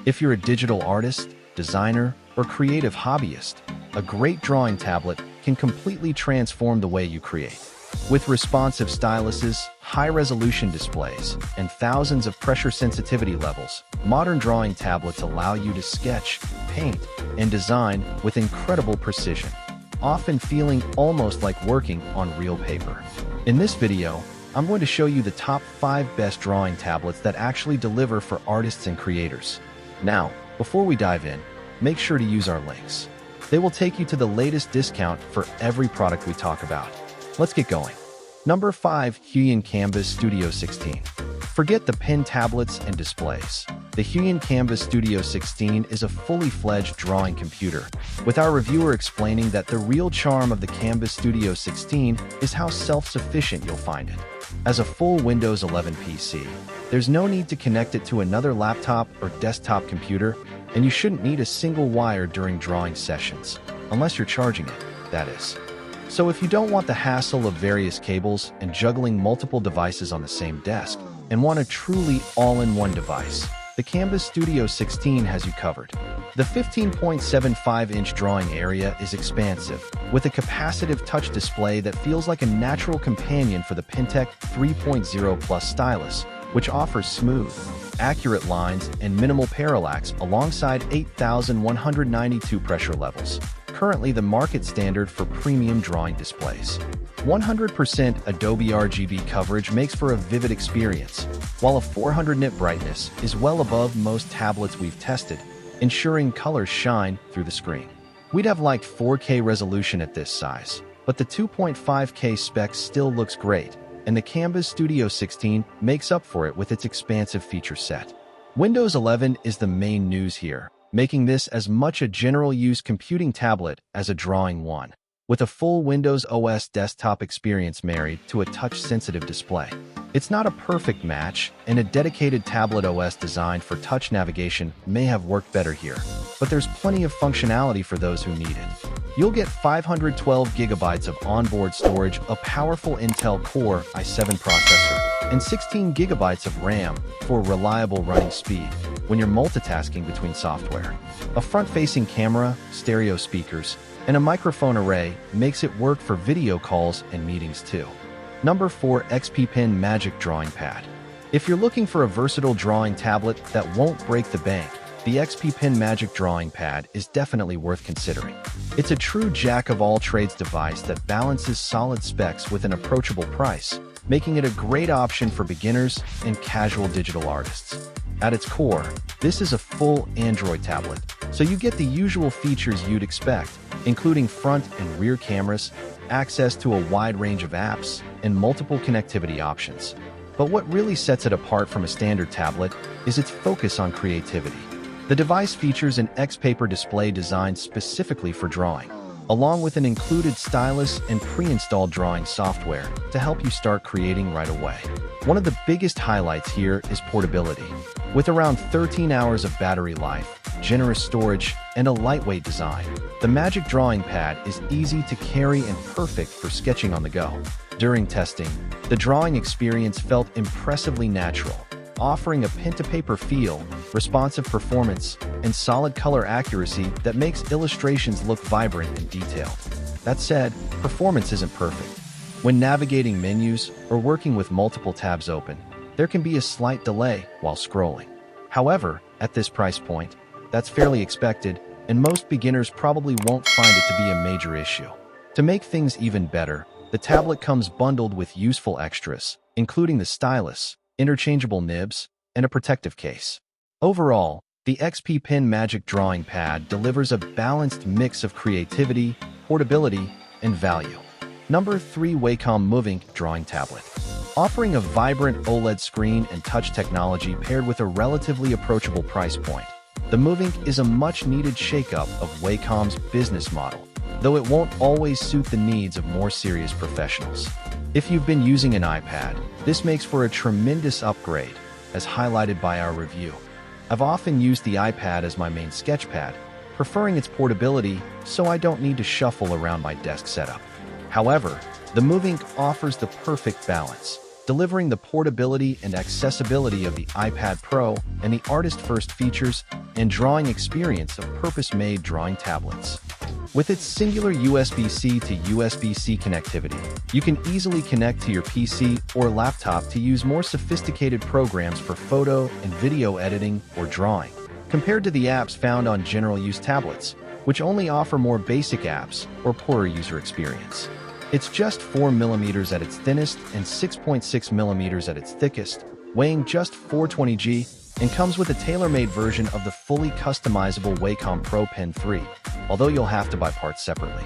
If you're a digital artist, designer, or creative hobbyist, a great drawing tablet can completely transform the way you create. With responsive styluses, high-resolution displays, and thousands of pressure sensitivity levels, modern drawing tablets allow you to sketch, paint, and design with incredible precision, often feeling almost like working on real paper. In this video, I'm going to show you the top 5 best drawing tablets that actually deliver for artists and creators. Now, before we dive in, make sure to use our links. They will take you to the latest discount for every product we talk about. Let's get going. Number 5. Huion Kamvas Studio 16. Forget the pen tablets and displays. The Huion Kamvas Studio 16 is a fully fledged drawing computer, with our reviewer explaining that the real charm of the Kamvas Studio 16 is how self-sufficient you'll find it. As a full Windows 11 PC, there's no need to connect it to another laptop or desktop computer, and you shouldn't need a single wire during drawing sessions, unless you're charging it, that is. So if you don't want the hassle of various cables and juggling multiple devices on the same desk, and want a truly all-in-one device, the Kamvas Studio 16 has you covered. The 15.75-inch drawing area is expansive, with a capacitive touch display that feels like a natural companion for the Cintiq 3.0 Plus stylus, which offers smooth, accurate lines and minimal parallax alongside 8,192 pressure levels, currently the market standard for premium drawing displays. 100% Adobe RGB coverage makes for a vivid experience, while a 400 nit brightness is well above most tablets we've tested, ensuring colors shine through the screen. We'd have liked 4K resolution at this size, but the 2.5K spec still looks great, and the Kamvas Studio 16 makes up for it with its expansive feature set. Windows 11 is the main news here, making this as much a general-use computing tablet as a drawing one, with a full Windows OS desktop experience married to a touch-sensitive display. It's not a perfect match, and a dedicated tablet OS designed for touch navigation may have worked better here, but there's plenty of functionality for those who need it. You'll get 512 GB of onboard storage, a powerful Intel Core i7 processor, and 16 GB of RAM for reliable running speed when you're multitasking between software. A front-facing camera, stereo speakers, and a microphone array makes it work for video calls and meetings too. Number 4. XPPen Magic Drawing Pad. If you're looking for a versatile drawing tablet that won't break the bank, the XPPen Magic Drawing Pad is definitely worth considering. It's a true jack-of-all-trades device that balances solid specs with an approachable price, making it a great option for beginners and casual digital artists. At its core, this is a full Android tablet, so you get the usual features you'd expect, including front and rear cameras, access to a wide range of apps, and multiple connectivity options. But what really sets it apart from a standard tablet is its focus on creativity. The device features an XPPen display designed specifically for drawing, along with an included stylus and pre-installed drawing software to help you start creating right away. One of the biggest highlights here is portability. With around 13 hours of battery life, generous storage, and a lightweight design, the Magic Drawing Pad is easy to carry and perfect for sketching on the go. During testing, the drawing experience felt impressively natural, offering a pen-to-paper feel, responsive performance, and solid color accuracy that makes illustrations look vibrant and detailed. That said, performance isn't perfect. When navigating menus or working with multiple tabs open, there can be a slight delay while scrolling. However, at this price point, that's fairly expected, and most beginners probably won't find it to be a major issue. To make things even better, the tablet comes bundled with useful extras, including the stylus, interchangeable nibs, and a protective case. Overall, the XPPen Magic Drawing Pad delivers a balanced mix of creativity, portability, and value. Number 3. Wacom Movink Drawing Tablet. Offering a vibrant OLED screen and touch technology paired with a relatively approachable price point, the Movink is a much-needed shakeup of Wacom's business model, though it won't always suit the needs of more serious professionals. If you've been using an iPad, this makes for a tremendous upgrade, as highlighted by our review. I've often used the iPad as my main sketchpad, preferring its portability so I don't need to shuffle around my desk setup. However, the Movink offers the perfect balance, delivering the portability and accessibility of the iPad Pro and the artist-first features and drawing experience of purpose-made drawing tablets. With its singular USB-C to USB-C connectivity, you can easily connect to your PC or laptop to use more sophisticated programs for photo and video editing or drawing, compared to the apps found on general-use tablets, which only offer more basic apps or poorer user experience. It's just 4mm at its thinnest and 6.6mm at its thickest, weighing just 420 g, and comes with a tailor-made version of the fully customizable Wacom Pro Pen 3, although you'll have to buy parts separately.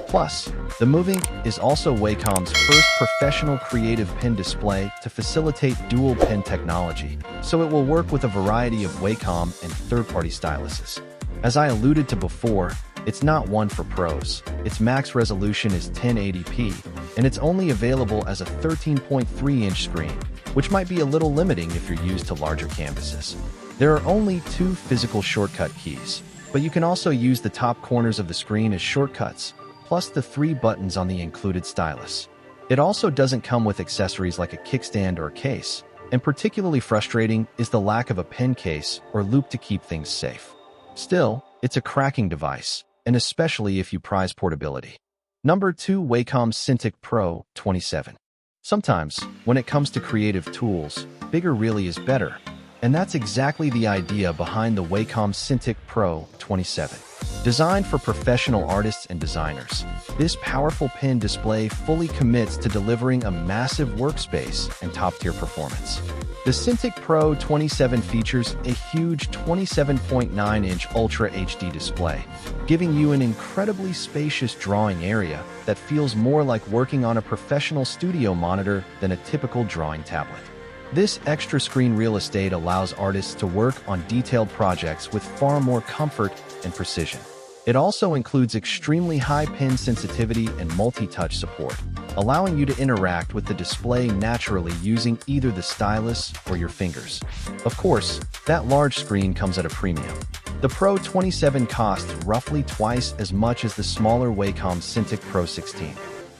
Plus, the Movink is also Wacom's first professional creative pen display to facilitate dual pen technology, so it will work with a variety of Wacom and third-party styluses. As I alluded to before, it's not one for pros. Its max resolution is 1080p, and it's only available as a 13.3-inch screen, which might be a little limiting if you're used to larger canvases. There are only 2 physical shortcut keys, but you can also use the top corners of the screen as shortcuts, plus the 3 buttons on the included stylus. It also doesn't come with accessories like a kickstand or case, and particularly frustrating is the lack of a pen case or loop to keep things safe. Still, it's a cracking device, and especially if you prize portability. Number 2. Wacom Cintiq Pro 27. Sometimes, when it comes to creative tools, bigger really is better, and that's exactly the idea behind the Wacom Cintiq Pro 27. Designed for professional artists and designers, this powerful pen display fully commits to delivering a massive workspace and top-tier performance. The Cintiq Pro 27 features a huge 27.9-inch Ultra HD display, giving you an incredibly spacious drawing area that feels more like working on a professional studio monitor than a typical drawing tablet. This extra screen real estate allows artists to work on detailed projects with far more comfort and precision. It also includes extremely high pen sensitivity and multi-touch support, allowing you to interact with the display naturally using either the stylus or your fingers. Of course, that large screen comes at a premium. The Pro 27 costs roughly twice as much as the smaller Wacom Cintiq Pro 16.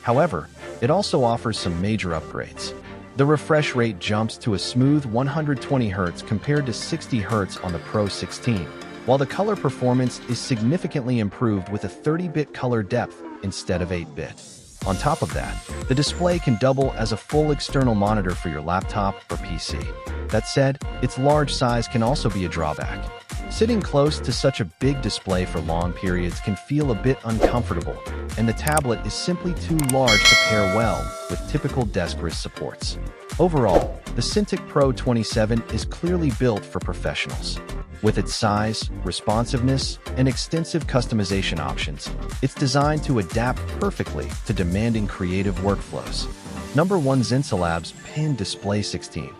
However, it also offers some major upgrades. The refresh rate jumps to a smooth 120 Hz compared to 60 Hz on the Pro 16, while the color performance is significantly improved with a 30-bit color depth instead of 8-bit. On top of that, the display can double as a full external monitor for your laptop or PC. That said, its large size can also be a drawback. Sitting close to such a big display for long periods can feel a bit uncomfortable, and the tablet is simply too large to pair well with typical desk wrist supports. Overall, the Cintiq Pro 27 is clearly built for professionals. With its size, responsiveness, and extensive customization options, it's designed to adapt perfectly to demanding creative workflows. Number 1. Xencelabs Pen Display 16.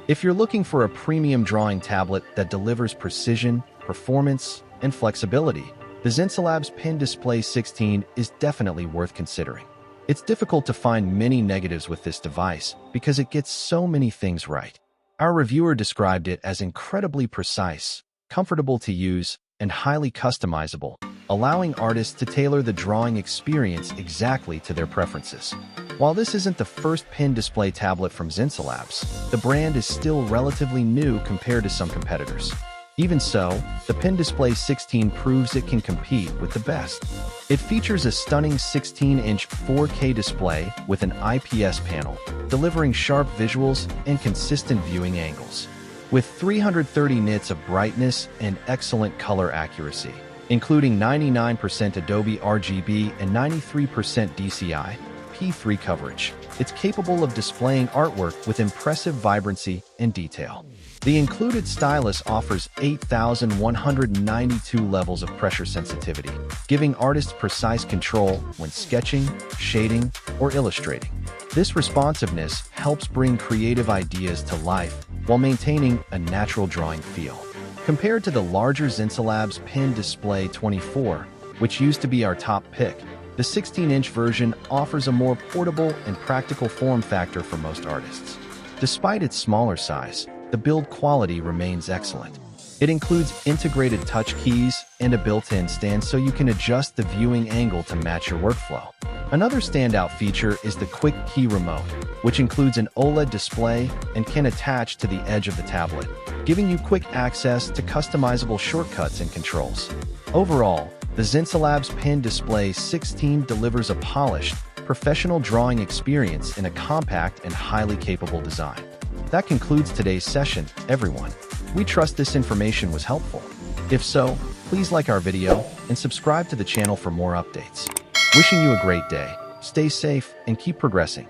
If you're looking for a premium drawing tablet that delivers precision, performance, and flexibility, the Xencelabs Pen Display 16 is definitely worth considering. It's difficult to find many negatives with this device because it gets so many things right. Our reviewer described it as incredibly precise, comfortable to use, and highly customizable, allowing artists to tailor the drawing experience exactly to their preferences. While this isn't the first pen display tablet from Xencelabs, the brand is still relatively new compared to some competitors. Even so, the Pen Display 16 proves it can compete with the best. It features a stunning 16-inch 4K display with an IPS panel, delivering sharp visuals and consistent viewing angles. With 330 nits of brightness and excellent color accuracy, including 99% Adobe RGB and 93% DCI P3 coverage, it's capable of displaying artwork with impressive vibrancy and detail. The included stylus offers 8,192 levels of pressure sensitivity, giving artists precise control when sketching, shading, or illustrating. This responsiveness helps bring creative ideas to life while maintaining a natural drawing feel. Compared to the larger Xencelabs Pen Display 24, which used to be our top pick, the 16-inch version offers a more portable and practical form factor for most artists. Despite its smaller size, the build quality remains excellent. It includes integrated touch keys and a built-in stand so you can adjust the viewing angle to match your workflow. Another standout feature is the Quick Key Remote, which includes an OLED display and can attach to the edge of the tablet, giving you quick access to customizable shortcuts and controls. Overall, the Xencelabs Pen Display 16 delivers a polished, professional drawing experience in a compact and highly capable design. That concludes today's session, everyone. We trust this information was helpful. If so, please like our video and subscribe to the channel for more updates. Wishing you a great day, stay safe, and keep progressing.